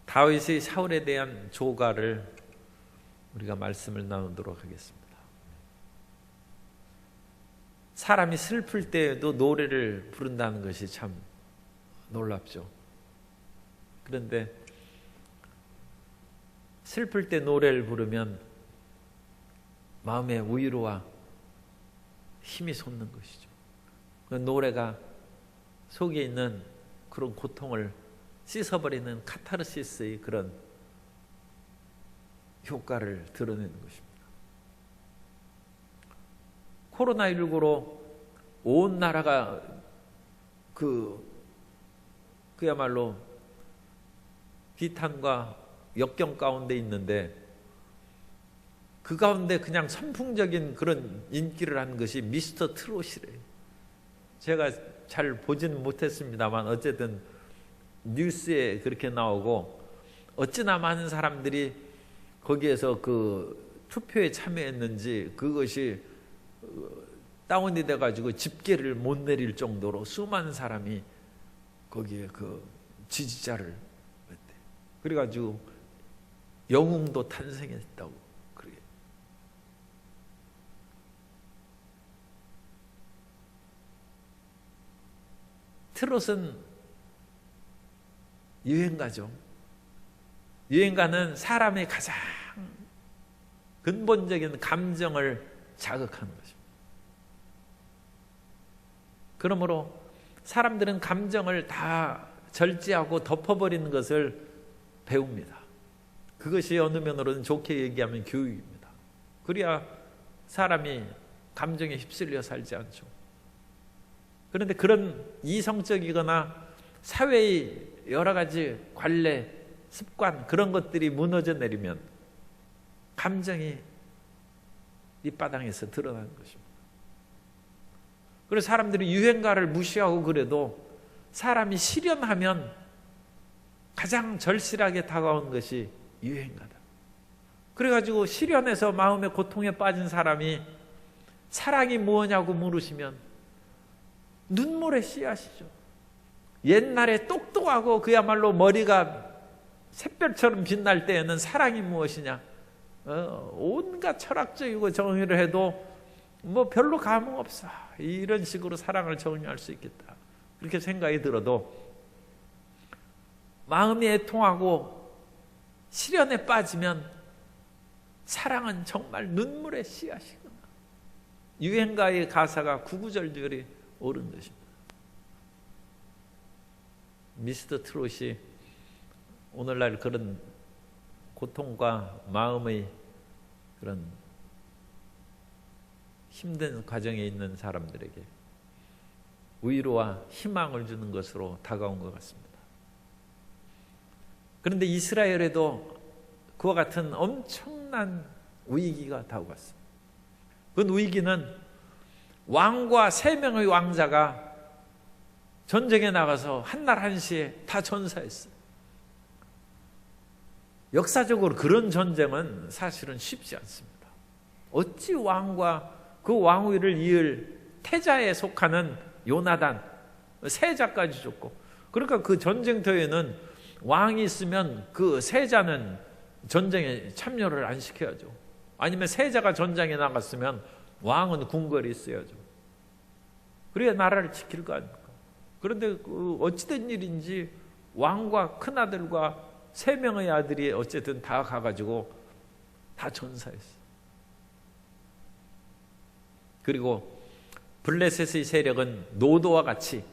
다윗의 사울에 대한 조가를 우리가 말씀을 나누도록 하겠습니다. 사람이 슬플 때에도 노래를 부른다는 것이 참 놀랍죠. 그런데 슬플 때 노래를 부르면 마음의 위로와 힘이 솟는 것이죠. 그 노래가 속에 있는 그런 고통을 씻어버리는 카타르시스의 그런 효과를 드러내는 것입니다. 코로나19로 온 나라가 그야말로 비탄과 역경 가운데 있는데, 그 가운데 그냥 선풍적인 그런 인기를 한 것이 미스터 트롯이래요. 제가 잘 보지는 못했습니다만 어쨌든 뉴스에 그렇게 나오고, 어찌나 많은 사람들이 거기에서 그 투표에 참여했는지 그것이 다운이 돼가지고 집계를 못 내릴 정도로 수많은 사람이 거기에 그 지지자를 했대. 그래가지고 영웅도 탄생했다고 그래. 트롯은 유행가죠. 유행가는 사람의 가장 근본적인 감정을 자극하는 것입니다. 그러므로 사람들은 감정을 다 절제하고 덮어버리는 것을 배웁니다. 그것이 어느 면으로는 좋게 얘기하면 교육입니다. 그래야 사람이 감정에 휩쓸려 살지 않죠. 그런데 그런 이성적이거나 사회의 여러 가지 관례, 습관, 그런 것들이 무너져 내리면 감정이 밑바닥에서 드러나는 것입니다. 그래서 사람들이 유행가를 무시하고 그래도 사람이 실현하면 가장 절실하게 다가온 것이 유행가다. 그래가지고 실현해서 마음의 고통에 빠진 사람이 사랑이 무엇냐고 물으시면 눈물의 씨앗이죠. 옛날에 똑똑하고 그야말로 머리가 샛별처럼 빛날 때에는 사랑이 무엇이냐, 온갖 철학적이고 정의를 해도 뭐 별로 감흥 없어, 이런 식으로 사랑을 정의할 수 있겠다, 그렇게 생각이 들어도 마음이 애통하고 시련에 빠지면 사랑은 정말 눈물의 씨앗이구나. 유행가의 가사가 구구절절이 옳은 것입니다. 미스터 트롯이 오늘날 그런 고통과 마음의 그런 힘든 과정에 있는 사람들에게 위로와 희망을 주는 것으로 다가온 것 같습니다. 그런데 이스라엘에도 그와 같은 엄청난 위기가 다가왔습니다. 그 위기는 왕과 3명의 왕자가 전쟁에 나가서 한날 한시에 다 전사했어요. 역사적으로 그런 전쟁은 사실은 쉽지 않습니다. 어찌 왕과 그 왕위를 이을 태자에 속하는 요나단, 세자까지 죽고, 그러니까 그 전쟁터에는 왕이 있으면 그 세자는 전쟁에 참여를 안 시켜야죠. 아니면 세자가 전장에 나갔으면 왕은 궁궐에 있어야죠. 그래야 나라를 지킬 거 아닙니까? 그런데 어찌된 일인지 왕과 큰아들과 3명의 아들이 어쨌든 다 가가지고 다 전사했어요. 그리고 블레셋의 세력은 노도와 같이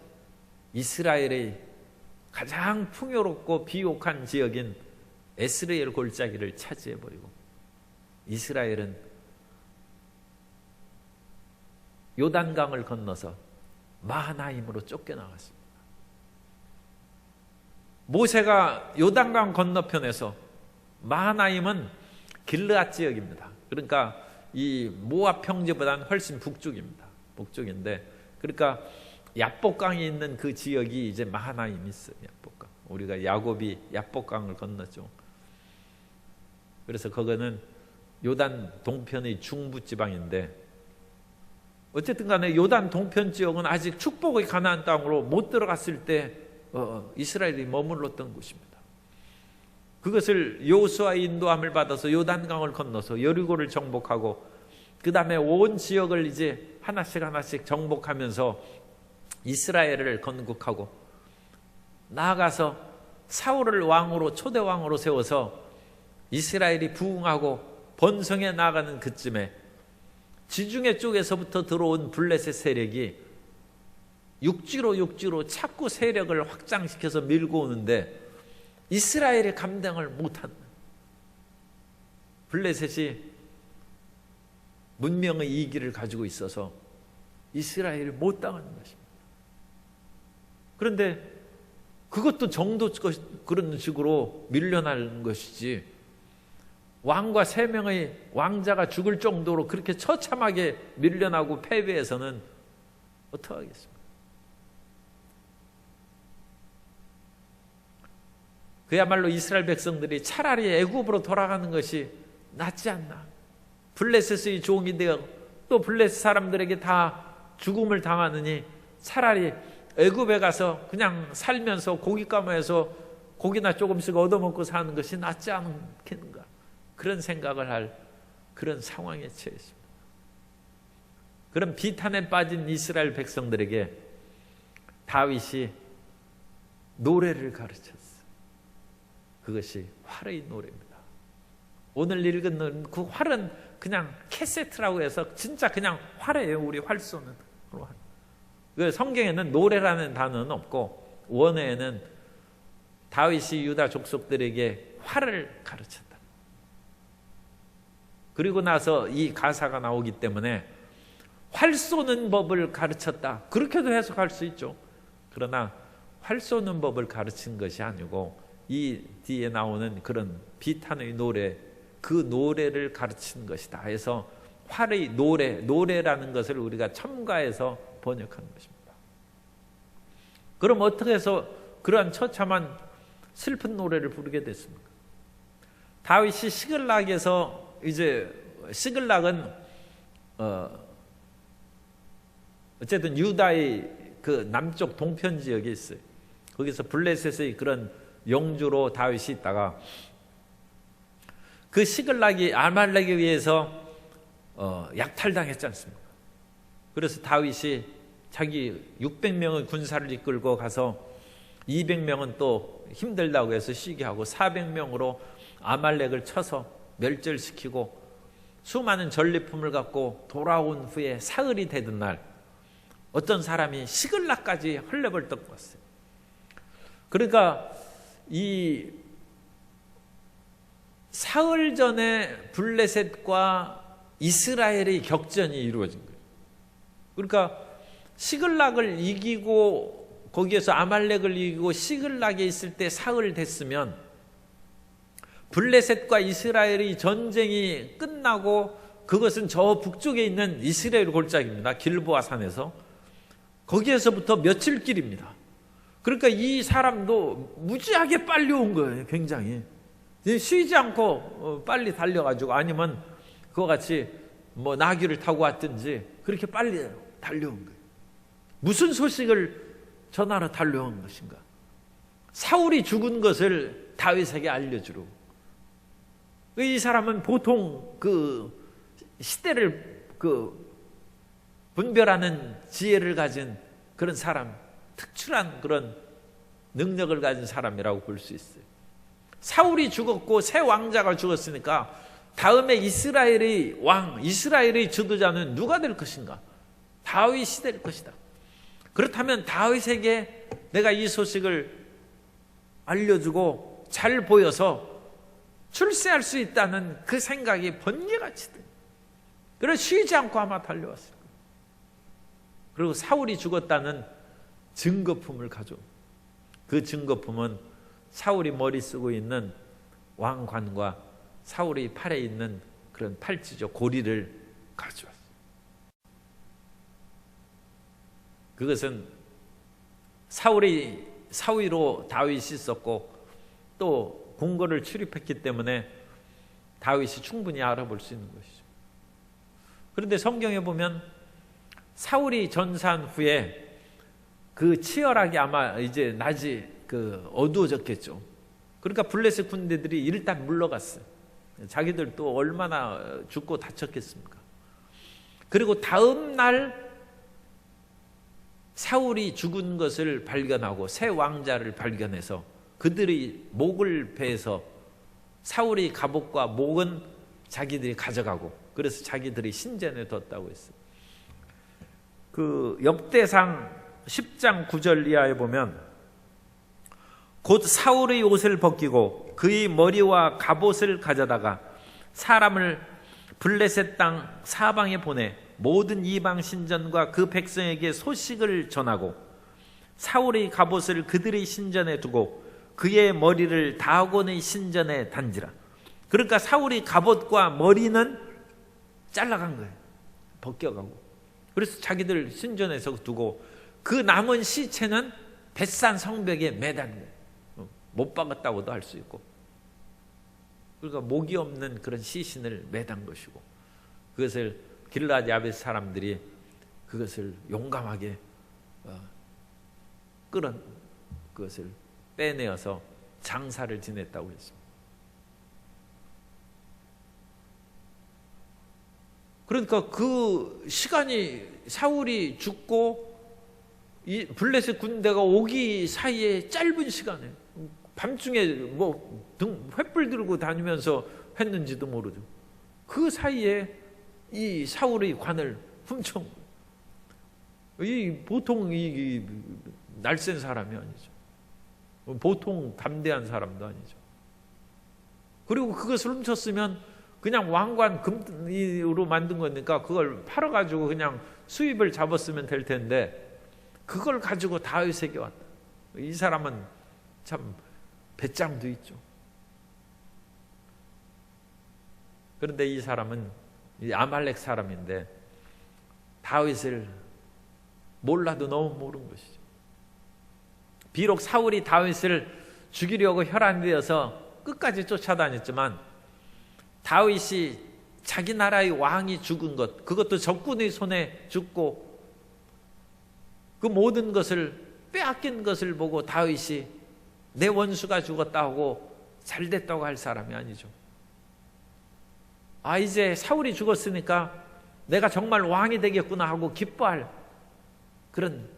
이스라엘의 가장 풍요롭고 비옥한 지역인 에스레엘 골짜기를 차지해버리고 이스라엘은 요단강을 건너서 마하나임으로 쫓겨나갔습니다. 모세가 요단강 건너편에서, 마하나임은 길르앗 지역입니다. 그러니까 이 모압 평지보다는 훨씬 북쪽인데, 그러니까 야복강이 있는 그 지역이 이제 마하나임이 있어요. 야복강. 우리가 야곱이 야복강을 건넜죠. 그래서 그거는 요단 동편의 중부 지방인데, 어쨌든 간에 요단 동편 지역은 아직 축복의 가나안 땅으로 못 들어갔을 때 이스라엘이 머물렀던 곳입니다. 그것을 여호수아의 인도함을 받아서 요단강을 건너서 여리고를 정복하고 그 다음에 온 지역을 이제 하나씩 하나씩 정복하면서 이스라엘을 건국하고 나아가서 사울을 왕으로 초대 왕으로 세워서 이스라엘이 부흥하고 번성해 나가는 그쯤에 지중해 쪽에서부터 들어온 블레셋 세력이 육지로 자꾸 세력을 확장시켜서 밀고 오는데 이스라엘이 감당을 못한 블레셋이 문명의 이기를 가지고 있어서 이스라엘이 못 당하는 것입니다. 그런데 그것도 정도 그런 식으로 밀려나는 것이지 왕과 3명의 왕자가 죽을 정도로 그렇게 처참하게 밀려나고 패배해서는 어떡하겠습니까? 그야말로 이스라엘 백성들이 차라리 애굽으로 돌아가는 것이 낫지 않나. 블레셋의 종이 되어 또 블레셋 사람들에게 다 죽음을 당하느니 차라리 애굽에 가서 그냥 살면서 고깃가마에서 고기나 조금씩 얻어먹고 사는 것이 낫지 않겠는가. 그런 생각을 할 그런 상황에 처했습니다. 그런 비탄에 빠진 이스라엘 백성들에게 다윗이 노래를 가르쳤어요. 그것이 활의 노래입니다. 오늘 읽은 그 활은 그냥 캐세트라고 해서 진짜 그냥 활이에요. 우리 활 쏘는 활. 성경에는 노래라는 단어는 없고 원어에는 다윗이 유다 족속들에게 활을 가르쳤다. 그리고 나서 이 가사가 나오기 때문에 활 쏘는 법을 가르쳤다. 그렇게도 해석할 수 있죠. 그러나 활 쏘는 법을 가르친 것이 아니고 이 뒤에 나오는 그런 비탄의 노래, 그 노래를 가르치는 것이다 해서 활의 노래라는 것을 우리가 첨가해서 번역한 것입니다. 그럼 어떻게 해서 그러한 처참한 슬픈 노래를 부르게 됐습니까? 다윗이 시글락에서 이제 시글락은 어쨌든 유다의 그 남쪽 동편 지역에 있어요. 거기서 블레셋의 그런 영주로 다윗이 있다가 그 시글락이 아말렉에 의해서 약탈당했지 않습니까? 그래서 다윗이 자기 600명의 군사를 이끌고 가서 200명은 또 힘들다고 해서 쉬게 하고 400명으로 아말렉을 쳐서 멸절시키고 수많은 전리품을 갖고 돌아온 후에 사흘이 되던 날 어떤 사람이 시글락까지 헐레벌떡 왔어요. 그러니까 이 사흘 전에 블레셋과 이스라엘의 격전이 이루어진 거예요. 그러니까 시글락을 이기고 거기에서 아말렉을 이기고 시글락에 있을 때 사흘 됐으면 블레셋과 이스라엘의 전쟁이 끝나고 그것은 저 북쪽에 있는 이스라엘 골짜기입니다. 길보아 산에서 거기에서부터 며칠 길입니다. 그러니까 이 사람도 무지하게 빨리 온 거예요. 굉장히 쉬지 않고 빨리 달려가지고 아니면 그와 같이 뭐 나귀를 타고 왔든지 그렇게 빨리 달려온 거예요. 무슨 소식을 전하러 달려온 것인가? 사울이 죽은 것을 다윗에게 알려주러. 이 사람은 보통 그 시대를 분별하는 지혜를 가진 그런 사람, 특출한 그런 능력을 가진 사람이라고 볼 수 있어요. 사울이 죽었고 새 왕자가 죽었으니까 다음에 이스라엘의 왕, 이스라엘의 지도자는 누가 될 것인가? 다윗이 될 것이다. 그렇다면 다윗에게 내가 이 소식을 알려주고 잘 보여서 출세할 수 있다는 그 생각이 번개같이 든. 그래서 쉬지 않고 아마 달려왔을 거예요. 그리고 사울이 죽었다는 증거품을 가져온. 그 증거품은 사울이 머리 쓰고 있는 왕관과 사울이 팔에 있는 그런 팔찌죠. 고리를 가져왔어요. 그것은 사울이 사위로 다윗이 있었고 또 궁궐을 출입했기 때문에 다윗이 충분히 알아볼 수 있는 것이죠. 그런데 성경에 보면 사울이 전사한 후에 그 치열하게 아마 이제 낮이 어두워졌겠죠. 그러니까 블레셋 군대들이 일단 물러갔어요. 자기들 또 얼마나 죽고 다쳤겠습니까? 그리고 다음 날 사울이 죽은 것을 발견하고 새 왕자를 발견해서 그들의 목을 베서 사울의 갑옷과 목은 자기들이 가져가고, 그래서 자기들이 신전에 뒀다고 했어요. 그 역대상 10장 9절 이하에 보면 곧 사울의 옷을 벗기고 그의 머리와 갑옷을 가져다가 사람을 블레셋 땅 사방에 보내 모든 이방 신전과 그 백성에게 소식을 전하고 사울의 갑옷을 그들의 신전에 두고 그의 머리를 다곤의 신전에 단지라. 그러니까 사울의 갑옷과 머리는 잘라간 거예요. 벗겨가고. 그래서 자기들 신전에서 두고 그 남은 시체는 벳산 성벽에 매단 거예요. 못 박았다고도 할 수 있고. 그러니까 목이 없는 그런 시신을 매단 것이고, 그것을 길르앗 야베스 사람들이 그것을 용감하게 끌어 그것을 빼내어서 장사를 지냈다고 했습니다. 그러니까 그 시간이 사울이 죽고 이 블레셋 군대가 오기 사이에 짧은 시간에 밤중에 뭐 횃불 들고 다니면서 했는지도 모르죠. 그 사이에 이 사울의 관을 훔쳐, 이 보통 이 날쌘 사람이 아니죠. 보통 담대한 사람도 아니죠. 그리고 그것을 훔쳤으면 그냥 왕관 금으로 만든 거니까 그걸 팔아가지고 그냥 수입을 잡았으면 될 텐데 그걸 가지고 다윗에게 왔다. 이 사람은 참 배짱도 있죠. 그런데 이 사람은 이 아말렉 사람인데 다윗을 몰라도 너무 모르는 것이죠. 비록 사울이 다윗을 죽이려고 혈안되어서 끝까지 쫓아다녔지만 다윗이 자기 나라의 왕이 죽은 것, 그것도 적군의 손에 죽고 그 모든 것을 빼앗긴 것을 보고 다윗이 내 원수가 죽었다 하고 잘됐다고 할 사람이 아니죠. 아, 이제 사울이 죽었으니까 내가 정말 왕이 되겠구나 하고 기뻐할 그런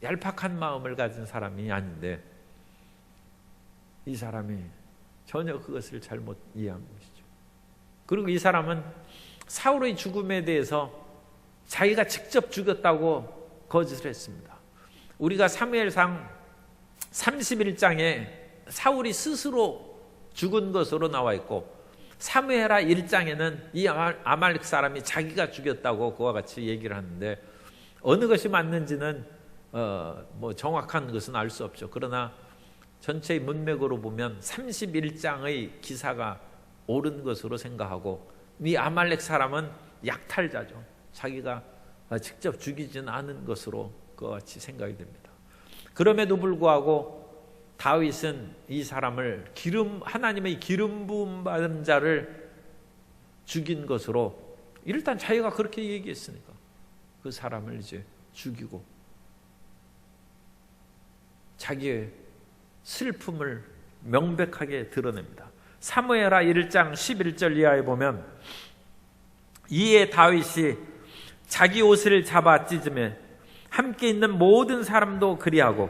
얄팍한 마음을 가진 사람이 아닌데 이 사람이 전혀 그것을 잘못 이해한 것이죠. 그리고 이 사람은 사울의 죽음에 대해서 자기가 직접 죽였다고 거짓을 했습니다. 우리가 사무엘상 31장에 사울이 스스로 죽은 것으로 나와 있고 사무엘하 1장에는 이 아말렉 사람이 자기가 죽였다고 그와 같이 얘기를 하는데 어느 것이 맞는지는 뭐 정확한 것은 알 수 없죠. 그러나 전체의 문맥으로 보면 31장의 기사가 옳은 것으로 생각하고 이 아말렉 사람은 약탈자죠. 자기가 직접 죽이지는 않은 것으로 그와 같이 생각이 됩니다. 그럼에도 불구하고 다윗은 이 사람을 하나님의 기름 부음 받은 자를 죽인 것으로 일단 자기가 그렇게 얘기했으니까 그 사람을 이제 죽이고 자기의 슬픔을 명백하게 드러냅니다. 사무엘하 1장 11절 이하에 보면 이에 다윗이 자기 옷을 잡아 찢으며 함께 있는 모든 사람도 그리하고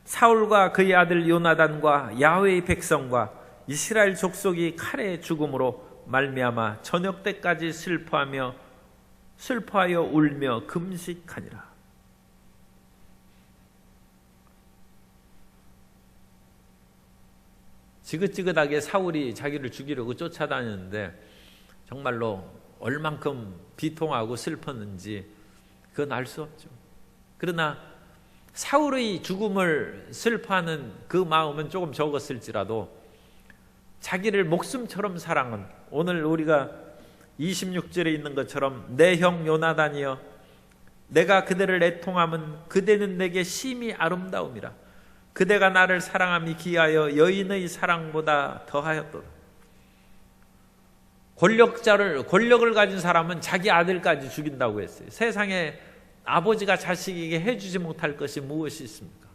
사울과 그의 아들 요나단과 야훼의 백성과 이스라엘 족속이 칼에 죽음으로 말미암아 저녁 때까지 슬퍼하여 울며 금식하니라. 지긋지긋하게 사울이 자기를 죽이려고 쫓아다녔는데 정말로 얼만큼 비통하고 슬펐는지 그건 알 수 없죠. 그러나 사울의 죽음을 슬퍼하는 그 마음은 조금 적었을지라도 자기를 목숨처럼 사랑한, 오늘 우리가 26절에 있는 것처럼 내 형 요나단이여 내가 그대를 애통함은 그대는 내게 심히 아름다움이라. 그대가 나를 사랑함이 기하여 여인의 사랑보다 더하였도다. 권력을 가진 사람은 자기 아들까지 죽인다고 했어요. 세상에 아버지가 자식에게 해주지 못할 것이 무엇이 있습니까?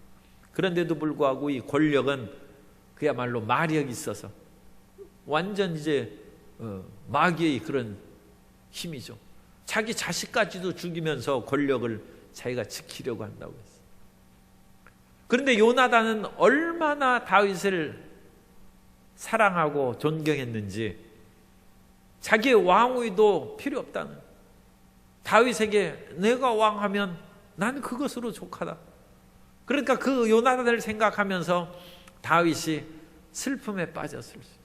그런데도 불구하고 이 권력은 그야말로 마력이 있어서 완전 이제 마귀의 그런 힘이죠. 자기 자식까지도 죽이면서 권력을 자기가 지키려고 한다고 했어요. 그런데 요나단은 얼마나 다윗을 사랑하고 존경했는지 자기의 왕위도 필요 없다는, 다윗에게 내가 왕하면 난 그것으로 족하다. 그러니까 그 요나단을 생각하면서 다윗이 슬픔에 빠졌을 수 있어요.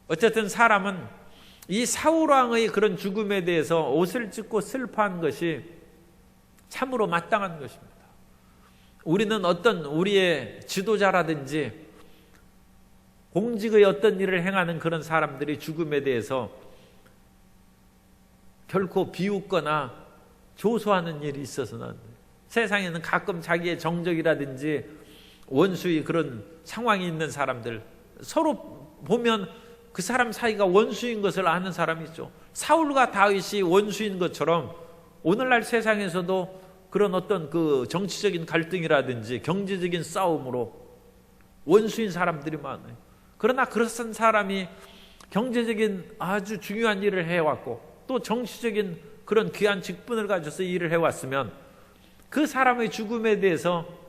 어쨌든 사람은 이 사울 왕의 그런 죽음에 대해서 옷을 찢고 슬퍼한 것이 참으로 마땅한 것입니다. 우리는 어떤 우리의 지도자라든지 공직의 어떤 일을 행하는 그런 사람들이 죽음에 대해서 결코 비웃거나 조소하는 일이 있어서는 안 돼요. 세상에는 가끔 자기의 정적이라든지 원수의 그런 상황이 있는 사람들, 서로 보면 그 사람 사이가 원수인 것을 아는 사람이 있죠. 사울과 다윗이 원수인 것처럼 오늘날 세상에서도 그런 어떤 그 정치적인 갈등이라든지 경제적인 싸움으로 원수인 사람들이 많아요. 그러나 그런 사람이 경제적인 아주 중요한 일을 해왔고 또 정치적인 그런 귀한 직분을 가져서 일을 해왔으면 그 사람의 죽음에 대해서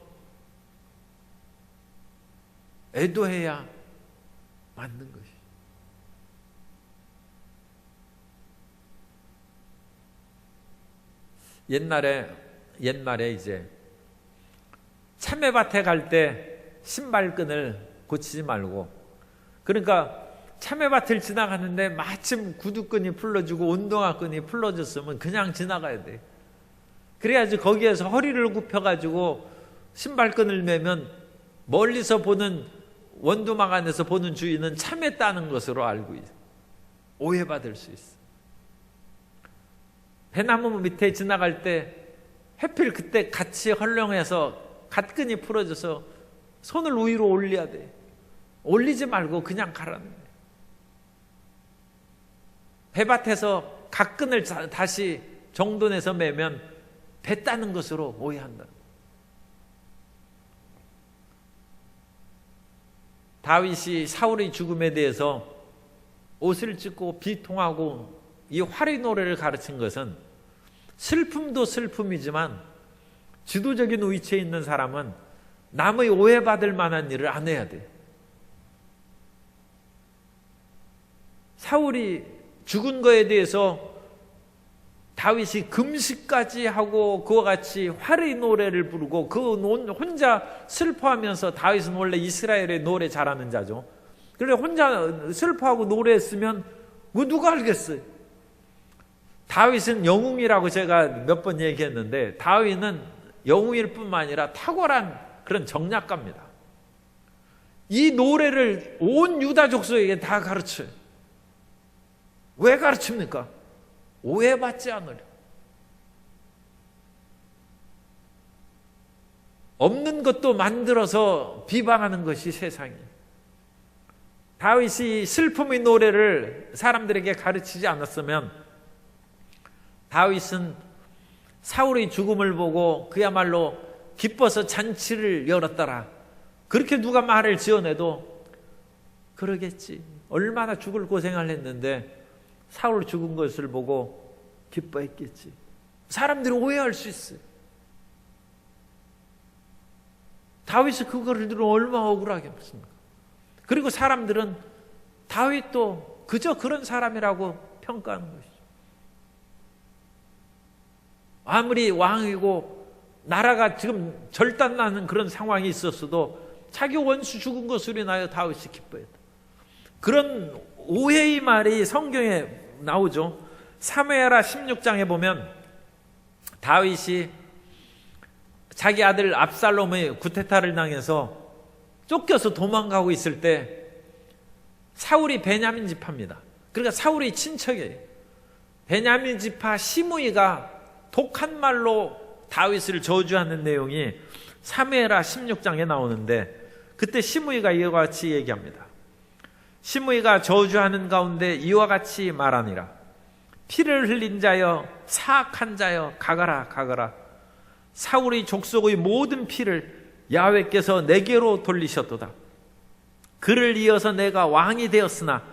애도해야 맞는 것이. 옛날에 이제 참외밭에 갈 때 신발끈을 고치지 말고, 그러니까 참외밭을 지나가는데 마침 구두끈이 풀러지고 운동화끈이 풀러졌으면 그냥 지나가야 돼. 그래야지 거기에서 허리를 굽혀가지고 신발끈을 매면 멀리서 보는 원두막 안에서 보는 주인은 참외 따는 것으로 알고 있어. 오해받을 수 있어. 배나무 밑에 지나갈 때 해필 그때 같이 헐렁해서 갓끈이 풀어져서 손을 위로 올려야 돼. 올리지 말고 그냥 가라는 거예요. 배밭에서 갓끈을 다시 정돈해서 매면 배 따는 것으로 오해한다. 다윗이 사울의 죽음에 대해서 옷을 찢고 비통하고 이 화리 노래를 가르친 것은 슬픔도 슬픔이지만 지도적인 위치에 있는 사람은 남의 오해받을 만한 일을 안 해야 돼. 사울이 죽은 거에 대해서 다윗이 금식까지 하고 그와 같이 화리 노래를 부르고 그 혼자 슬퍼하면서, 다윗은 원래 이스라엘의 노래 잘하는 자죠. 그래 혼자 슬퍼하고 노래했으면 누가 알겠어요? 다윗은 영웅이라고 제가 몇 번 얘기했는데 다윗은 영웅일 뿐만 아니라 탁월한 그런 정략가입니다. 이 노래를 온 유다 족속에게 다 가르쳐요. 왜 가르칩니까? 오해받지 않으려. 없는 것도 만들어서 비방하는 것이 세상이에요. 다윗이 슬픔의 노래를 사람들에게 가르치지 않았으면 다윗은 사울의 죽음을 보고 그야말로 기뻐서 잔치를 열었더라, 그렇게 누가 말을 지어내도 그러겠지. 얼마나 죽을 고생을 했는데 사울 죽은 것을 보고 기뻐했겠지. 사람들이 오해할 수 있어요. 다윗이 그거를 들으면 얼마나 억울하겠습니까? 그리고 사람들은 다윗도 그저 그런 사람이라고 평가하는 것이죠. 아무리 왕이고 나라가 지금 절단나는 그런 상황이 있었어도 자기 원수 죽은 것으로 인하여 다윗이 기뻐했다. 그런 오해의 말이 성경에 나오죠. 사무엘하 16장에 보면 다윗이 자기 아들 압살롬의 구테타를 당해서 쫓겨서 도망가고 있을 때 사울이 베냐민 지파입니다. 그러니까 사울의 친척이에요. 베냐민 지파 시므이가 독한 말로 다윗을 저주하는 내용이 사무엘하 16장에 나오는데, 그때 시므이가 이와 같이 얘기합니다. 시므이가 저주하는 가운데 이와 같이 말하니라. 피를 흘린 자여, 사악한 자여, 가거라 가거라. 사울의 족속의 모든 피를 야훼께서 내게로 돌리셨도다. 그를 이어서 내가 왕이 되었으나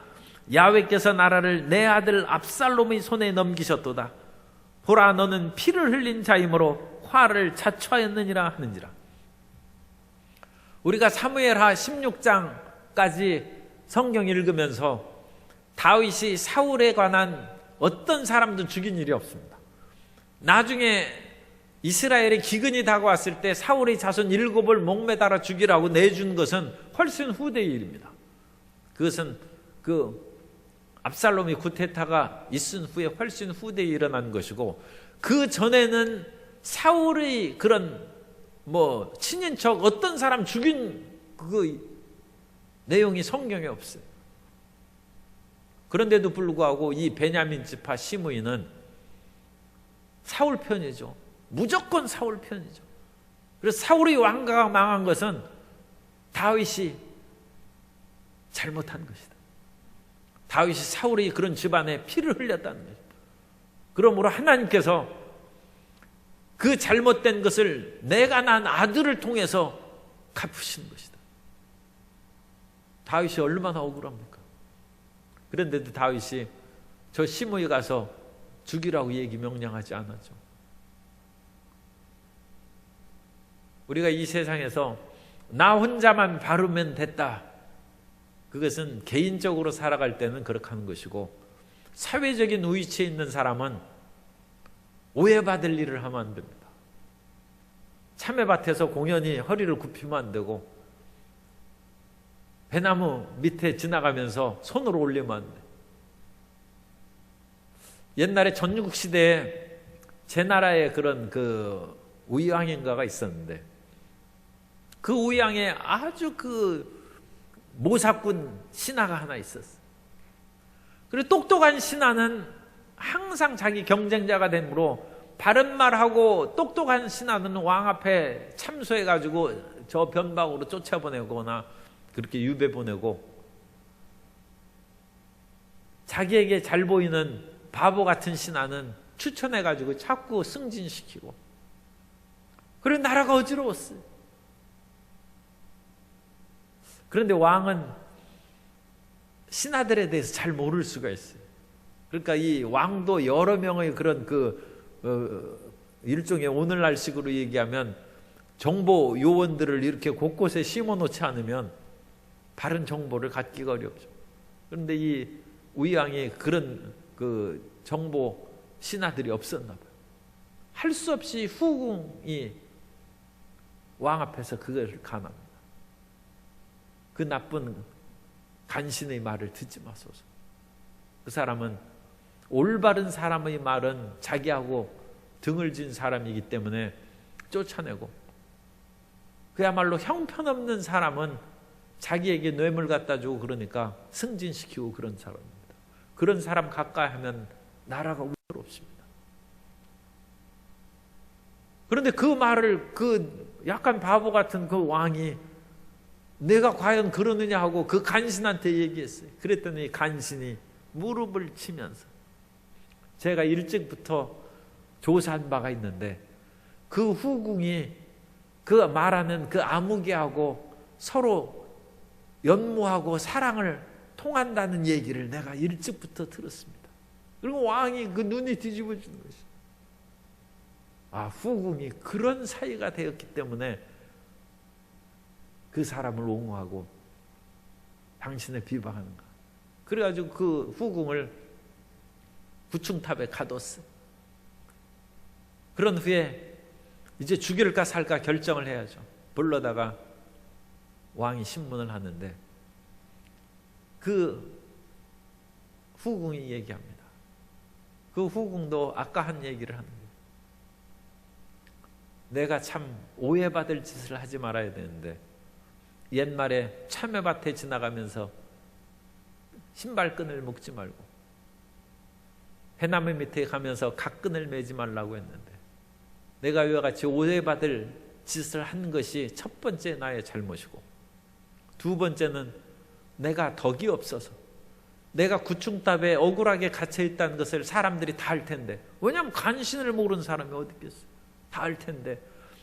야훼께서 나라를 내 아들 압살롬의 손에 넘기셨도다. 보라, 너는 피를 흘린 자이므로 화를 자초하였느니라 하는지라. 우리가 사무엘하 16장까지 성경 읽으면서 다윗이 사울에 관한 어떤 사람도 죽인 일이 없습니다. 나중에 이스라엘의 기근이 다가왔을 때 사울의 자손 7을 목매달아 죽이라고 내준 것은 훨씬 후대의 일입니다. 그것은 그 압살롬의 쿠데타가 있은 후에 훨씬 후대에 일어난 것이고, 그 전에는 사울의 그런 친인척 어떤 사람 죽인 그 내용이 성경에 없어요. 그런데도 불구하고 이 베냐민 지파 시므이는 사울 편이죠. 무조건 사울 편이죠. 그래서 사울의 왕가가 망한 것은 다윗이 잘못한 것이다. 다윗이 사울의 그런 집안에 피를 흘렸다는 것이다. 그러므로 하나님께서 그 잘못된 것을 내가 낳은 아들을 통해서 갚으신 것이다. 다윗이 얼마나 억울합니까? 그런데도 다윗이 저 시므이 가서 죽이라고 명령하지 않았죠. 우리가 이 세상에서 나 혼자만 바르면 됐다, 그것은 개인적으로 살아갈 때는 그렇게 하는 것이고, 사회적인 위치에 있는 사람은 오해받을 일을 하면 안 됩니다. 참외밭에서 공연히 허리를 굽히면 안 되고, 배나무 밑에 지나가면서 손을 올리면 안 돼. 옛날에 전유국 시대에 제 나라에 그런 그 우이왕인가가 있었는데, 그 우이왕에 아주 그 모사꾼 신하가 하나 있었어. 그리고 똑똑한 신하는 항상 자기 경쟁자가 되므로 바른 말하고 똑똑한 신하는 왕 앞에 참소해가지고 저 변방으로 쫓아보내거나 그렇게 유배 보내고, 자기에게 잘 보이는 바보 같은 신하는 추천해가지고 자꾸 승진시키고, 그리고 나라가 어지러웠어요. 그런데 왕은 신하들에 대해서 잘 모를 수가 있어요. 그러니까 이 왕도 여러 명의 그런 일종의 오늘날식으로 얘기하면 정보 요원들을 이렇게 곳곳에 심어놓지 않으면 바른 정보를 갖기가 어렵죠. 그런데 이 우이왕이 그런 그 정보 신하들이 없었나 봐요. 할 수 없이 후궁이 왕 앞에서 그걸 간합니다. 그 나쁜 간신의 말을 듣지 마소서. 그 사람은 올바른 사람의 말은 자기하고 등을 진 사람이기 때문에 쫓아내고, 그야말로 형편없는 사람은 자기에게 뇌물 갖다 주고 그러니까 승진시키고 그런 사람입니다. 그런 사람 가까이 하면 나라가 위태롭습니다. 그런데 그 말을 그 약간 바보 같은 그 왕이 내가 과연 그러느냐 하고 그 간신한테 얘기했어요. 그랬더니 간신이 무릎을 치면서, 제가 일찍부터 조사한 바가 있는데 그 후궁이 그 말하는 그 아무개하고 서로 연모하고 사랑을 통한다는 얘기를 내가 일찍부터 들었습니다. 그리고 왕이 그 눈이 뒤집어지는 것이, 후궁이 그런 사이가 되었기 때문에 그 사람을 옹호하고 당신을 비방하는가. 그래가지고 그 후궁을 구층탑에 가뒀어. 그런 후에 이제 죽일까 살까 결정을 해야죠. 불러다가 왕이 신문을 하는데 그 후궁이 얘기합니다. 그 후궁도 아까 한 얘기를 하는 거예요. 내가 참 오해받을 짓을 하지 말아야 되는데, 옛말에 참외밭에 지나가면서 신발끈을 묶지 말고 해나무 밑에 가면서 갓끈을 매지 말라고 했는데, 내가 이와 같이 오해받을 짓을 한 것이 첫 번째 나의 잘못이고, 두 번째는 내가 덕이 없어서, 내가 구층탑에 억울하게 갇혀있다는 것을 사람들이 다 알 텐데, 왜냐하면 간신을 모르는 사람이 어디 있겠어요. 다 알 텐데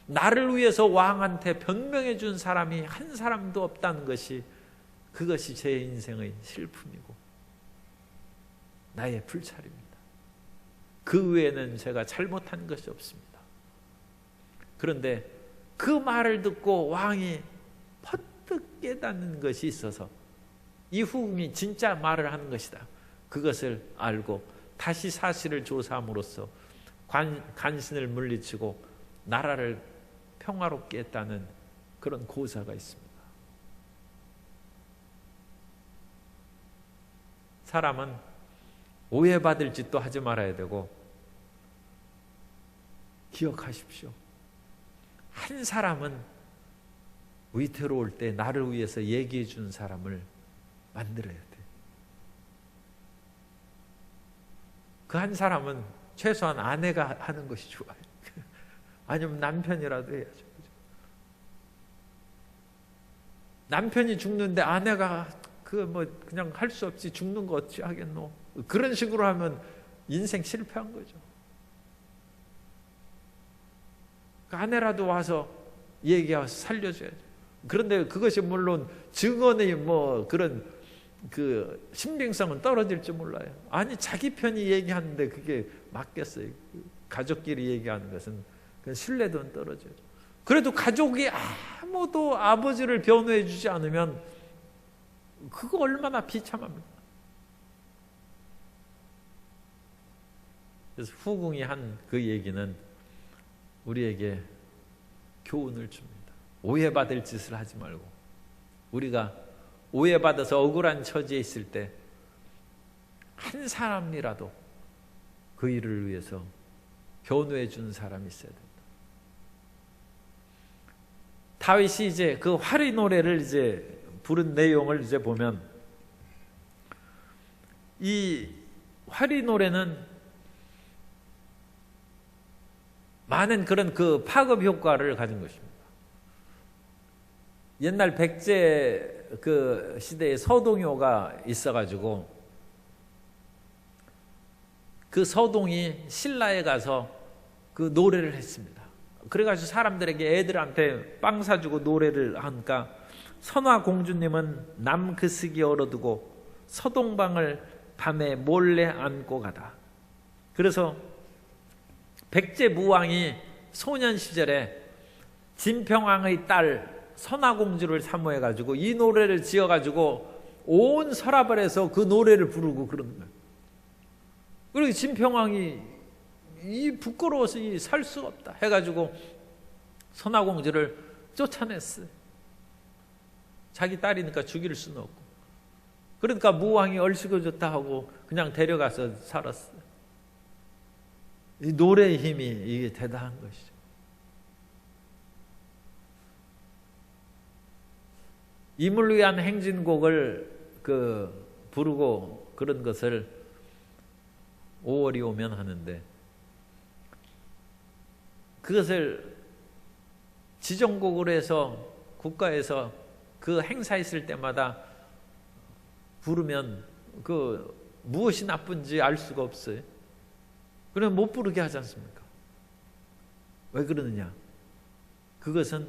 나를 위해서 왕한테 변명해 준 사람이 한 사람도 없다는 것이, 그것이 제 인생의 슬픔이고 나의 불찰입니다. 그 외에는 제가 잘못한 것이 없습니다. 그런데 그 말을 듣고 왕이 퍼뜩 깨닫는 것이 있어서 이 후궁이 진짜 말을 하는 것이다, 그것을 알고 다시 사실을 조사함으로써 간신을 물리치고 나라를 평화롭게 했다는 그런 고사가 있습니다. 사람은 오해받을 짓도 하지 말아야 되고, 기억하십시오. 한 사람은 위태로울 때 나를 위해서 얘기해 준 사람을 만들어야 돼. 그 한 사람은 최소한 아내가 하는 것이 좋아요. 아니면 남편이라도 해야죠. 남편이 죽는데 아내가 그냥 할 수 없이 죽는 거 어찌 하겠노? 그런 식으로 하면 인생 실패한 거죠. 그 아내라도 와서 얘기해서 살려줘야죠. 그런데 그것이 물론 증언의 그런 신빙성은 떨어질지 몰라요. 아니, 자기 편이 얘기하는데 그게 맞겠어요? 가족끼리 얘기하는 것은 그 신뢰도는 떨어져요. 그래도 가족이 아무도 아버지를 변호해 주지 않으면 그거 얼마나 비참합니까? 그래서 후궁이 한 그 얘기는 우리에게 교훈을 줍니다. 오해받을 짓을 하지 말고, 우리가 오해받아서 억울한 처지에 있을 때 한 사람이라도 그 일을 위해서 변호해 주는 사람이 있어야 된다. 다윗이 이제 그 화리 노래를 이제 부른 내용을 이제 보면, 이 화리 노래는 많은 그런 그 파급 효과를 가진 것입니다. 옛날 백제 그 시대에 서동요가 있어가지고, 그 서동이 신라에 가서 그 노래를 했습니다. 그래가지고 사람들에게, 애들한테 빵 사주고 노래를 하니까, 선화 공주님은 남그스기 얼어두고 서동방을 밤에 몰래 안고 가다. 그래서 백제 무왕이 소년 시절에 진평왕의 딸 선화공주를 사모해가지고 이 노래를 지어가지고 온 서라벌에서 그 노래를 부르고 그러는 거예요. 그리고 진평왕이 부끄러워서 살 수가 없다 해가지고 선화공주를 쫓아냈어요. 자기 딸이니까 죽일 수는 없고. 그러니까 무왕이 얼씨구졌다 하고 그냥 데려가서 살았어요. 이 노래의 힘이 이게 대단한 것이죠. 임을 위한 행진곡을 부르고 그런 것을 5월이 오면 하는데, 그것을 지정곡으로 해서 국가에서 그 행사 있을 때마다 부르면 무엇이 나쁜지 알 수가 없어요. 그러면 못 부르게 하지 않습니까? 왜 그러느냐? 그것은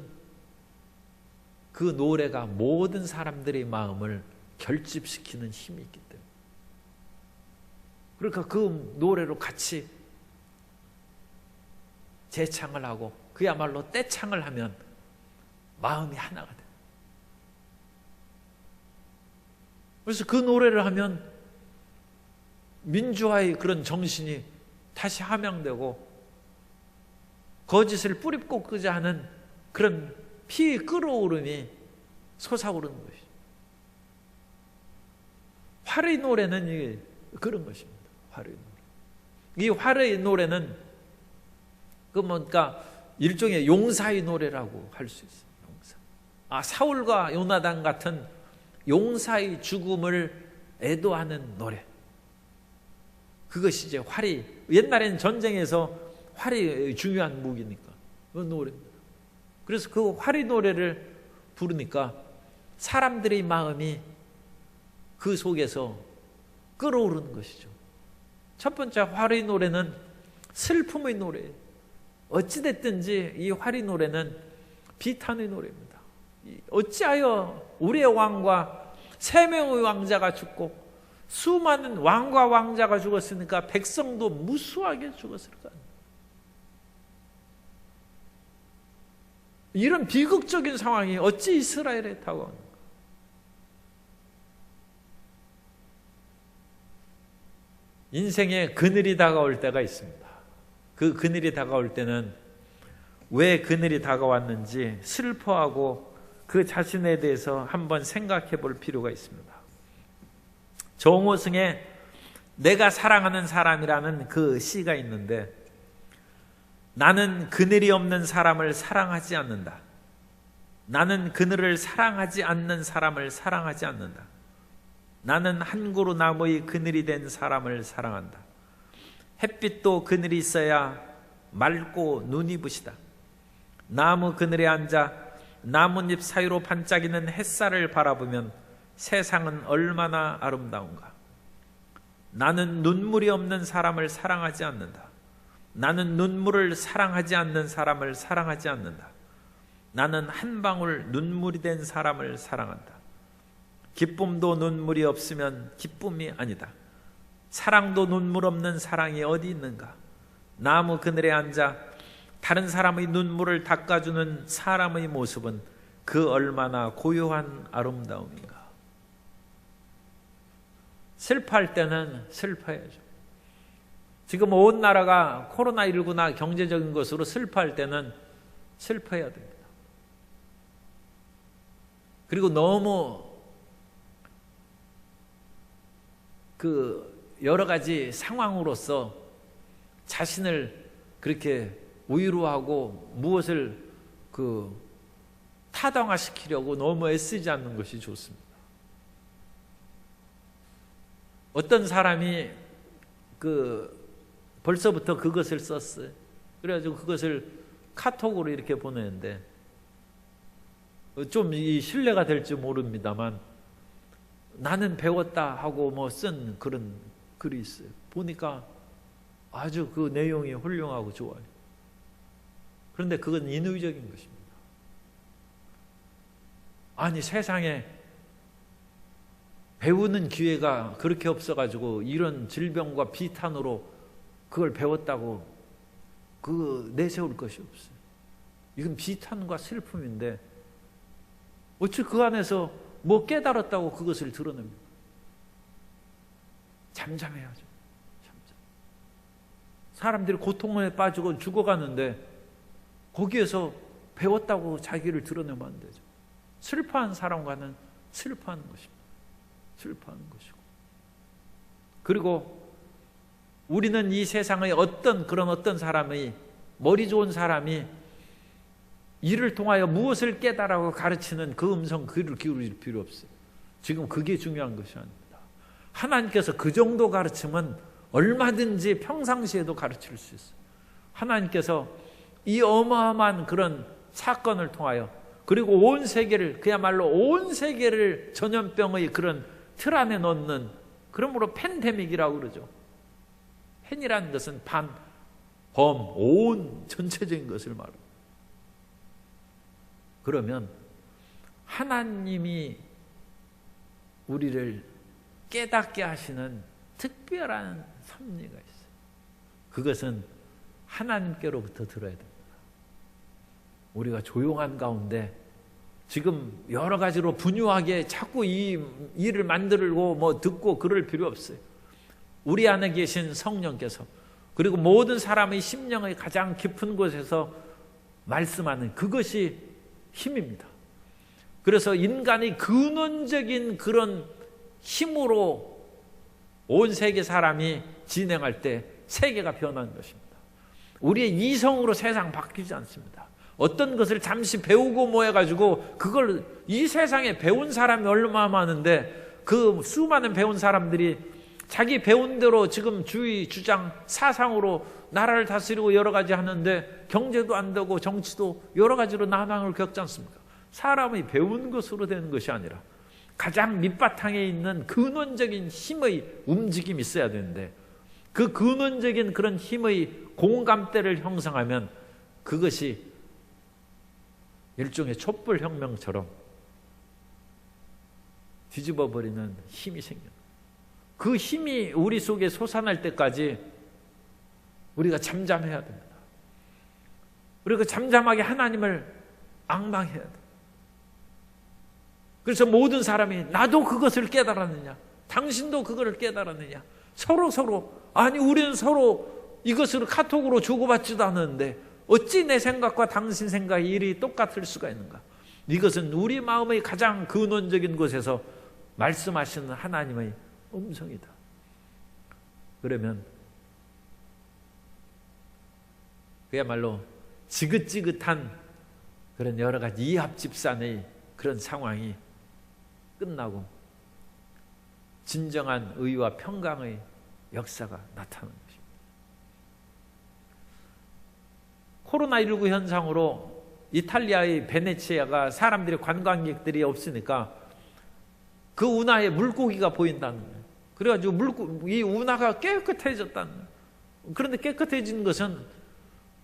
그 노래가 모든 사람들의 마음을 결집시키는 힘이 있기 때문에. 그러니까 그 노래로 같이 재창을 하고 그야말로 떼창을 하면 마음이 하나가 돼요. 그래서 그 노래를 하면 민주화의 그런 정신이 다시 함양되고, 거짓을 뿌리고 끄자 하는 그런 피 끓어오름이 솟아오르는 것이죠. 화르의 노래는 그런 것입니다. 화르의 노래. 이 화르의 노래는 그러니까 일종의 용사의 노래라고 할 수 있어요. 용사. 사울과 요나단 같은 용사의 죽음을 애도하는 노래. 그것이 이제 활이, 옛날에는 전쟁에서 활이 중요한 무기니까 그 노래입니다. 그래서 그 활이 노래를 부르니까 사람들의 마음이 그 속에서 끓어오르는 것이죠. 첫 번째 활의 노래는 슬픔의 노래예요. 어찌됐든지 이 화리 노래는 비탄의 노래입니다. 어찌하여 우리의 왕과 3명의 왕자가 죽고 수많은 왕과 왕자가 죽었으니까 백성도 무수하게 죽었을까? 이런 비극적인 상황이 어찌 이스라엘에 다가오는가? 인생에 그늘이 다가올 때가 있습니다. 그 그늘이 다가올 때는 왜 그늘이 다가왔는지 슬퍼하고 그 자신에 대해서 한번 생각해 볼 필요가 있습니다. 정호승의 내가 사랑하는 사람이라는 그 시가 있는데, 나는 그늘이 없는 사람을 사랑하지 않는다. 나는 그늘을 사랑하지 않는 사람을 사랑하지 않는다. 나는 한 그루 나무의 그늘이 된 사람을 사랑한다. 햇빛도 그늘이 있어야 맑고 눈이 부시다. 나무 그늘에 앉아 나뭇잎 사이로 반짝이는 햇살을 바라보면 세상은 얼마나 아름다운가. 나는 눈물이 없는 사람을 사랑하지 않는다. 나는 눈물을 사랑하지 않는 사람을 사랑하지 않는다. 나는 한 방울 눈물이 된 사람을 사랑한다. 기쁨도 눈물이 없으면 기쁨이 아니다. 사랑도 눈물 없는 사랑이 어디 있는가. 나무 그늘에 앉아 다른 사람의 눈물을 닦아주는 사람의 모습은 그 얼마나 고요한 아름다움인가. 슬퍼할 때는 슬퍼야죠. 지금 온 나라가 코로나19나 경제적인 것으로 슬퍼할 때는 슬퍼해야 됩니다. 그리고 너무 여러 가지 상황으로서 자신을 그렇게 위로하고 무엇을 타당화시키려고 너무 애쓰지 않는 것이 좋습니다. 어떤 사람이 벌써부터 그것을 썼어요. 그래가지고 그것을 카톡으로 이렇게 보내는데 좀 이 신뢰가 될지 모릅니다만 나는 배웠다 하고 쓴 그런 글이 있어요. 보니까 아주 그 내용이 훌륭하고 좋아요. 그런데 그건 인위적인 것입니다. 아니 세상에 배우는 기회가 그렇게 없어가지고 이런 질병과 비탄으로 그걸 배웠다고 내세울 것이 없어요. 이건 비탄과 슬픔인데 어찌 그 안에서 깨달았다고 그것을 드러냅니까? 잠잠해야죠. 잠잠. 사람들이 고통에 빠지고 죽어가는데 거기에서 배웠다고 자기를 드러내면 안 되죠. 슬퍼하는 사람과는 슬퍼하는 것입니다. 슬퍼하는 것이고. 그리고 우리는 이 세상의 어떤 사람의 머리 좋은 사람이 이를 통하여 무엇을 깨달아고 가르치는 그 음성 귀를 기울일 필요 없어요. 지금 그게 중요한 것이 아닙니다. 하나님께서 그 정도 가르치면 얼마든지 평상시에도 가르칠 수 있어요. 하나님께서 이 어마어마한 그런 사건을 통하여 그리고 온 세계를 그야말로 온 세계를 전염병의 그런 틀 안에 넣는 그러므로 팬데믹이라고 그러죠. 팬이라는 것은 온 전체적인 것을 말합니다. 그러면 하나님이 우리를 깨닫게 하시는 특별한 섭리가 있어요. 그것은 하나님께로부터 들어야 됩니다. 우리가 조용한 가운데 지금 여러 가지로 분유하게 자꾸 이 일을 만들고 듣고 그럴 필요 없어요. 우리 안에 계신 성령께서 그리고 모든 사람의 심령의 가장 깊은 곳에서 말씀하는 그것이 힘입니다. 그래서 인간이 근원적인 그런 힘으로 온 세계 사람이 진행할 때 세계가 변하는 것입니다. 우리의 이성으로 세상 바뀌지 않습니다. 어떤 것을 잠시 배우고 모여가지고 그걸 이 세상에 배운 사람이 얼마나 많은데 그 수많은 배운 사람들이 자기 배운 대로 지금 주의 주장 사상으로 나라를 다스리고 여러 가지 하는데 경제도 안 되고 정치도 여러 가지로 난항을 겪지 않습니까? 사람이 배운 것으로 되는 것이 아니라 가장 밑바탕에 있는 근원적인 힘의 움직임이 있어야 되는데 그 근원적인 그런 힘의 공감대를 형성하면 그것이 일종의 촛불혁명처럼 뒤집어버리는 힘이 생겨요. 그 힘이 우리 속에 솟아날 때까지 우리가 잠잠해야 됩니다. 우리가 잠잠하게 하나님을 앙망해야 돼요. 그래서 모든 사람이 나도 그것을 깨달았느냐, 당신도 그것을 깨달았느냐, 서로 아니 우리는 서로 이것을 카톡으로 주고받지도 않았는데 어찌 내 생각과 당신 생각이 일이 똑같을 수가 있는가. 이것은 우리 마음의 가장 근원적인 곳에서 말씀하시는 하나님의 음성이다. 그러면 그야말로 지긋지긋한 그런 여러 가지 이합집산의 그런 상황이 끝나고 진정한 의와 평강의 역사가 나타나는 것입니다. 코로나19 현상으로 이탈리아의 베네치아가 사람들이 관광객들이 없으니까 그 운하에 물고기가 보인다는 거예요. 그래가지고 이 운하가 깨끗해졌다는 거예요. 그런데 깨끗해진 것은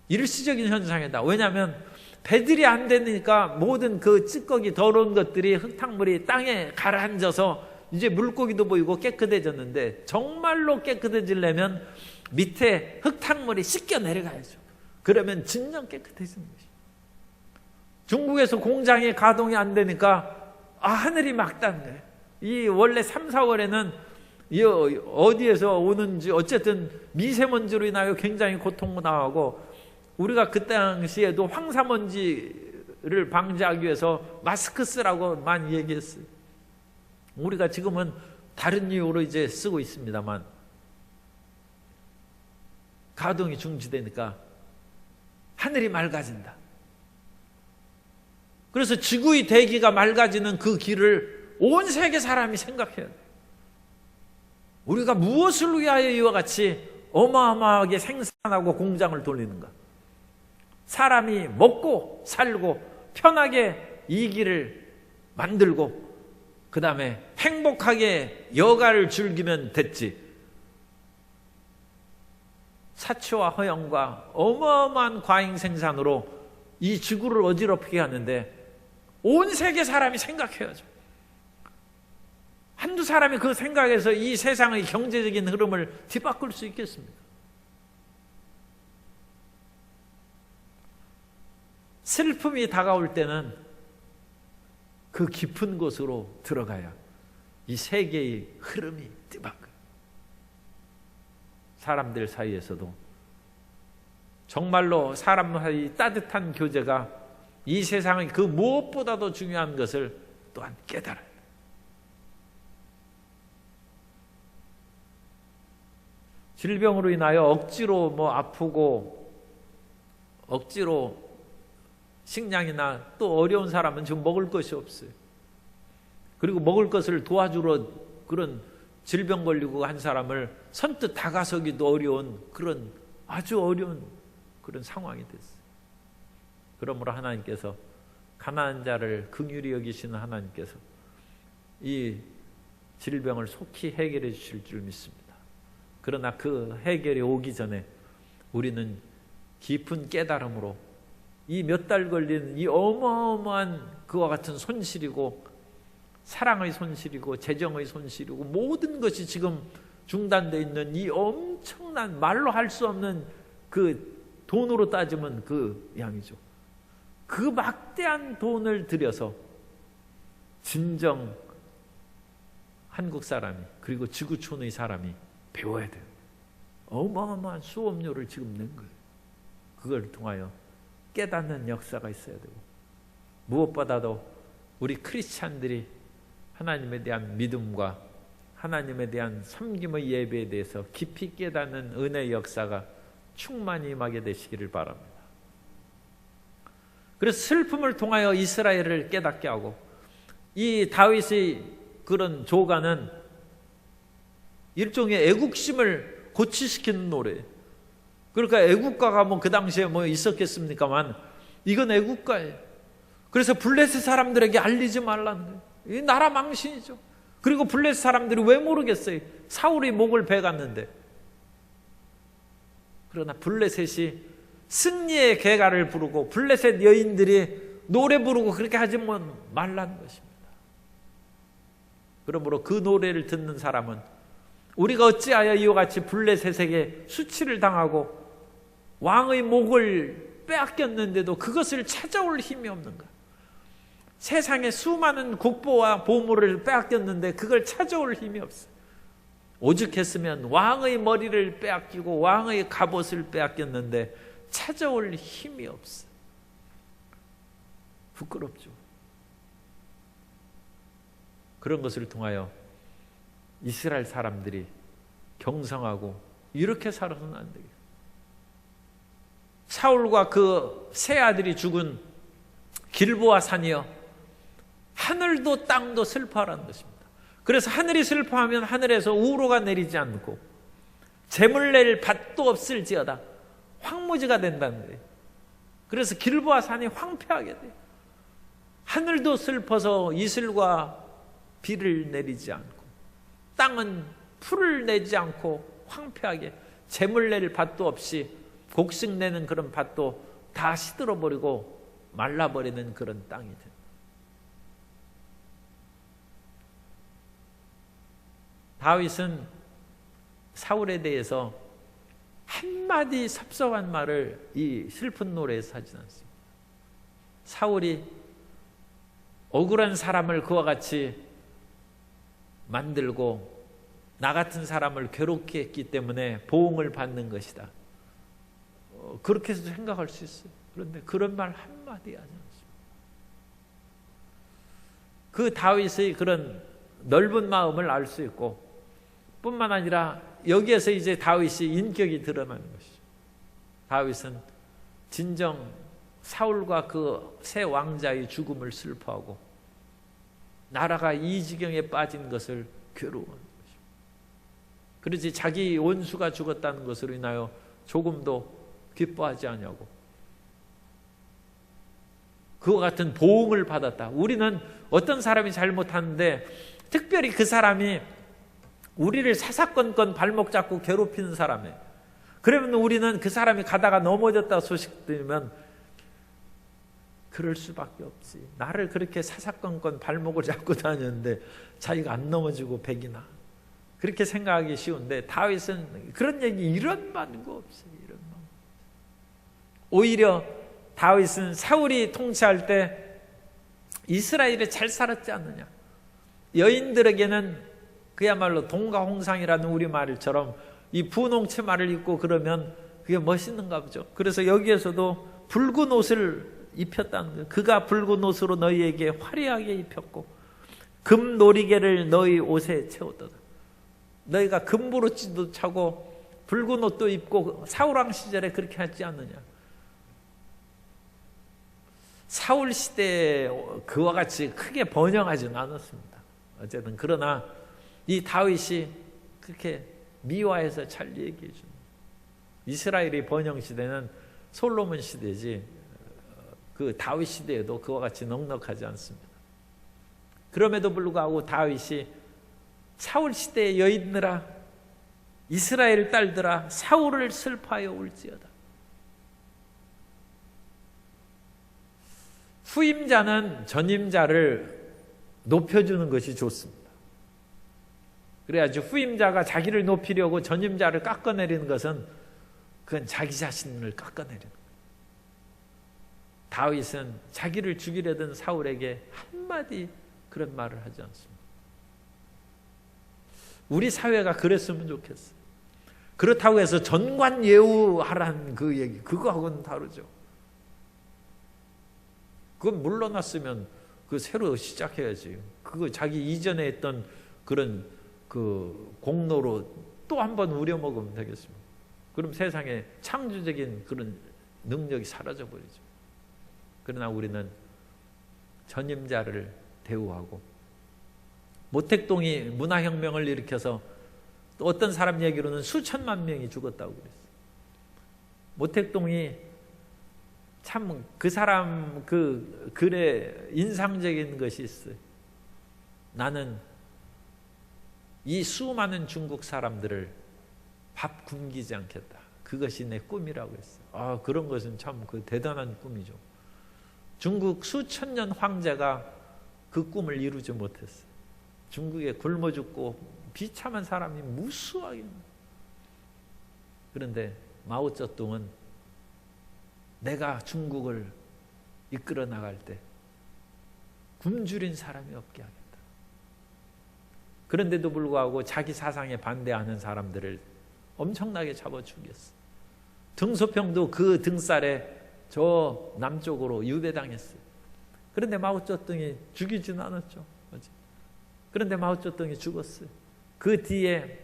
일시적인 현상이다. 왜냐하면 배들이 안 되니까 모든 그 찌꺼기 더러운 것들이 흙탕물이 땅에 가라앉아서 이제 물고기도 보이고 깨끗해졌는데 정말로 깨끗해지려면 밑에 흙탕물이 씻겨 내려가야죠. 그러면 진정 깨끗해지는 것이죠. 중국에서 공장이 가동이 안 되니까 하늘이 맑다는 거예요. 이 원래 3, 4월에는 어디에서 오는지 어쨌든 미세먼지로 인하여 굉장히 고통을 당하고 우리가 그 당시에도 황사먼지를 방지하기 위해서 마스크 쓰라고 많이 얘기했어요. 우리가 지금은 다른 이유로 이제 쓰고 있습니다만 가동이 중지되니까 하늘이 맑아진다. 그래서 지구의 대기가 맑아지는 그 길을 온 세계 사람이 생각해야 돼요. 우리가 무엇을 위하여 이와 같이 어마어마하게 생산하고 공장을 돌리는가? 사람이 먹고 살고 편하게 이 길을 만들고 그 다음에 행복하게 여가를 즐기면 됐지. 사치와 허영과 어마어마한 과잉 생산으로 이 지구를 어지럽히게 하는데 온 세계 사람이 생각해야죠. 한두 사람이 그 생각에서 이 세상의 경제적인 흐름을 뒤바꿀 수 있겠습니까? 슬픔이 다가올 때는 그 깊은 곳으로 들어가야 이 세계의 흐름이 뒤바뀌어요. 사람들 사이에서도 정말로 사람 사이 따뜻한 교제가 이 세상의 그 무엇보다도 중요한 것을 또한 깨달아요. 질병으로 인하여 억지로 아프고 억지로 식량이나 또 어려운 사람은 지금 먹을 것이 없어요. 그리고 먹을 것을 도와주러 그런 질병 걸리고 한 사람을 선뜻 다가서기도 어려운 그런 아주 어려운 그런 상황이 됐어요. 그러므로 하나님께서 가난한 자를 긍휼히 여기시는 하나님께서 이 질병을 속히 해결해 주실 줄 믿습니다. 그러나 그 해결이 오기 전에 우리는 깊은 깨달음으로 이 몇 달 걸린 이 어마어마한 그와 같은 손실이고 사랑의 손실이고 재정의 손실이고 모든 것이 지금 중단되어 있는 이 엄청난 말로 할 수 없는 그 돈으로 따지면 그 양이죠. 그 막대한 돈을 들여서 진정 한국 사람이 그리고 지구촌의 사람이 배워야 돼요. 어마어마한 수업료를 지금 낸 거예요. 그걸 통하여 깨닫는 역사가 있어야 되고 무엇보다도 우리 크리스찬들이 하나님에 대한 믿음과 하나님에 대한 섬김의 예배에 대해서 깊이 깨닫는 은혜의 역사가 충만히 임하게 되시기를 바랍니다. 그래서 슬픔을 통하여 이스라엘을 깨닫게 하고 이 다윗의 그런 조가는 일종의 애국심을 고취시키는 노래예요. 그러니까 애국가가 그 당시에 있었겠습니까만 이건 애국가예요. 그래서 블레셋 사람들에게 알리지 말라는 거예요. 이 나라 망신이죠. 그리고 블레셋 사람들이 왜 모르겠어요? 사울이 목을 베갔는데. 그러나 블레셋이 승리의 개가를 부르고 블레셋 여인들이 노래 부르고 그렇게 하지 말라는 것입니다. 그러므로 그 노래를 듣는 사람은 우리가 어찌하여 이와 같이 블레셋에게 수치를 당하고 왕의 목을 빼앗겼는데도 그것을 찾아올 힘이 없는가? 세상에 수많은 국보와 보물을 빼앗겼는데 그걸 찾아올 힘이 없어요. 오죽했으면 왕의 머리를 빼앗기고 왕의 갑옷을 빼앗겼는데 찾아올 힘이 없어요. 부끄럽죠. 그런 것을 통하여 이스라엘 사람들이 경성하고 이렇게 살아서는 안 되겠다. 사울과 그 세 아들이 죽은 길보아 산이여, 하늘도 땅도 슬퍼하라는 것입니다. 그래서 하늘이 슬퍼하면 하늘에서 우로가 내리지 않고 재물 낼 밭도 없을지어다 황무지가 된다는 거예요. 그래서 길보아 산이 황폐하게 돼요. 하늘도 슬퍼서 이슬과 비를 내리지 않고 땅은 풀을 내지 않고 황폐하게 재물 낼 밭도 없이 곡식 내는 그런 밭도 다 시들어버리고 말라버리는 그런 땅이 됩니다. 다윗은 사울에 대해서 한마디 섭섭한 말을 이 슬픈 노래에서 하지 않습니다. 사울이 억울한 사람을 그와 같이 만들고 나 같은 사람을 괴롭게 했기 때문에 보응을 받는 것이다. 그렇게 해서 생각할 수 있어요. 그런데 그런 말 한마디 하지 않습니다. 그 다윗의 그런 넓은 마음을 알 수 있고 뿐만 아니라 여기에서 이제 다윗이 인격이 드러나는 것이죠. 다윗은 진정 사울과 그 새 왕자의 죽음을 슬퍼하고 나라가 이 지경에 빠진 것을 괴로워하는 것입니다. 그러지 자기 원수가 죽었다는 것으로 인하여 조금도 기뻐하지 않냐고. 그와 같은 보응을 받았다. 우리는 어떤 사람이 잘못하는데 특별히 그 사람이 우리를 사사건건 발목 잡고 괴롭히는 사람이에요. 그러면 우리는 그 사람이 가다가 넘어졌다 소식 들으면 그럴 수밖에 없지. 나를 그렇게 사사건건 발목을 잡고 다녔는데 자기가 안 넘어지고 백이나. 그렇게 생각하기 쉬운데 다윗은 그런 얘기 이런 말고 없어요. 이런 말. 오히려 다윗은 사울이 통치할 때 이스라엘에 잘 살았지 않느냐. 여인들에게는 그야말로 동가홍상이라는 우리말처럼 이 분홍 치마를 입고 그러면 그게 멋있는가 보죠. 그래서 여기에서도 붉은 옷을 입혔다는 거예요. 그가 붉은 옷으로 너희에게 화려하게 입혔고 금 놀이개를 너희 옷에 채웠다. 너희가 금부러치도 차고 붉은 옷도 입고 사울왕 시절에 그렇게 하지 않느냐. 사울 시대에 그와 같이 크게 번영하지는 않았습니다. 어쨌든 그러나 이 다윗이 그렇게 미화해서 잘 얘기해 줍니다. 이스라엘의 번영 시대는 솔로몬 시대지 그 다윗 시대에도 그와 같이 넉넉하지 않습니다. 그럼에도 불구하고 다윗이 사울 시대의 여인들아 이스라엘 딸들아 사울을 슬퍼하여 울지어다. 후임자는 전임자를 높여주는 것이 좋습니다. 그래야지 후임자가 자기를 높이려고 전임자를 깎아내리는 것은 그건 자기 자신을 깎아내리는 거예요. 다윗은 자기를 죽이려던 사울에게 한마디 그런 말을 하지 않습니다. 우리 사회가 그랬으면 좋겠어요. 그렇다고 해서 전관예우하라는 그 얘기, 그거하고는 다르죠. 그건 물러났으면 그 새로 시작해야지. 그거 자기 이전에 했던 그런 그 공로로 또 한 번 우려먹으면 되겠습니다. 그럼 세상에 창조적인 그런 능력이 사라져버리죠. 그러나 우리는 전임자를 대우하고 모택동이 문화혁명을 일으켜서 또 어떤 사람 얘기로는 수천만 명이 죽었다고 그랬어요. 모택동이 참 그 사람 그 글에 인상적인 것이 있어요. 나는 이 수많은 중국 사람들을 밥 굶기지 않겠다. 그것이 내 꿈이라고 했어요. 그런 것은 참 그 대단한 꿈이죠. 중국 수천 년 황제가 그 꿈을 이루지 못했어요. 중국에 굶어 죽고 비참한 사람이 무수하게. 그런데 마오쩌둥은 내가 중국을 이끌어 나갈 때 굶주린 사람이 없게 하겠다. 그런데도 불구하고 자기 사상에 반대하는 사람들을 엄청나게 잡아 죽였어. 등소평도 그 등살에 저 남쪽으로 유배당했어요. 그런데 마오쩌둥이 죽이지는 않았죠. 그런데 마오쩌둥이 죽었어요. 그 뒤에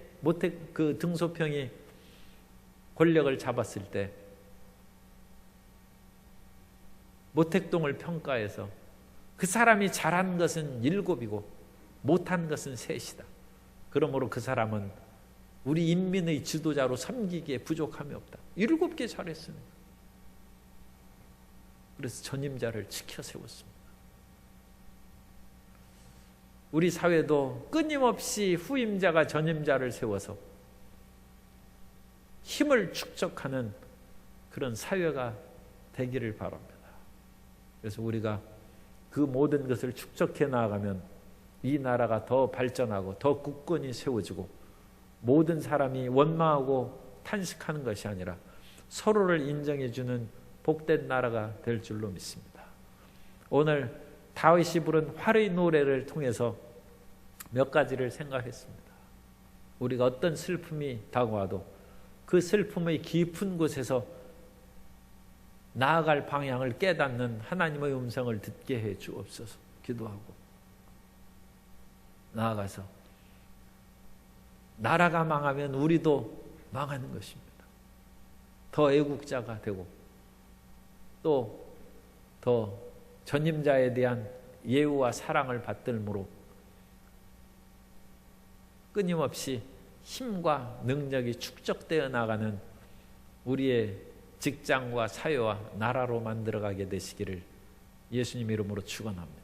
그 등소평이 권력을 잡았을 때 모택동을 평가해서 그 사람이 잘한 것은 7이고 못한 것은 3이다. 그러므로 그 사람은 우리 인민의 지도자로 섬기기에 부족함이 없다. 7개 잘했습니다. 그래서 전임자를 지켜 세웠습니다. 우리 사회도 끊임없이 후임자가 전임자를 세워서 힘을 축적하는 그런 사회가 되기를 바랍니다. 그래서 우리가 그 모든 것을 축적해 나아가면 이 나라가 더 발전하고 더 굳건히 세워지고 모든 사람이 원망하고 탄식하는 것이 아니라 서로를 인정해 주는 복된 나라가 될 줄로 믿습니다. 오늘 다윗이 부른 활의 노래를 통해서 몇 가지를 생각했습니다. 우리가 어떤 슬픔이 다가와도 그 슬픔의 깊은 곳에서 나아갈 방향을 깨닫는 하나님의 음성을 듣게 해 주옵소서. 기도하고 나아가서 나라가 망하면 우리도 망하는 것입니다. 더 애국자가 되고 또 더 전임자에 대한 예우와 사랑을 받들므로 끊임없이 힘과 능력이 축적되어 나가는 우리의 직장과 사회와 나라로 만들어가게 되시기를 예수님 이름으로 축원합니다.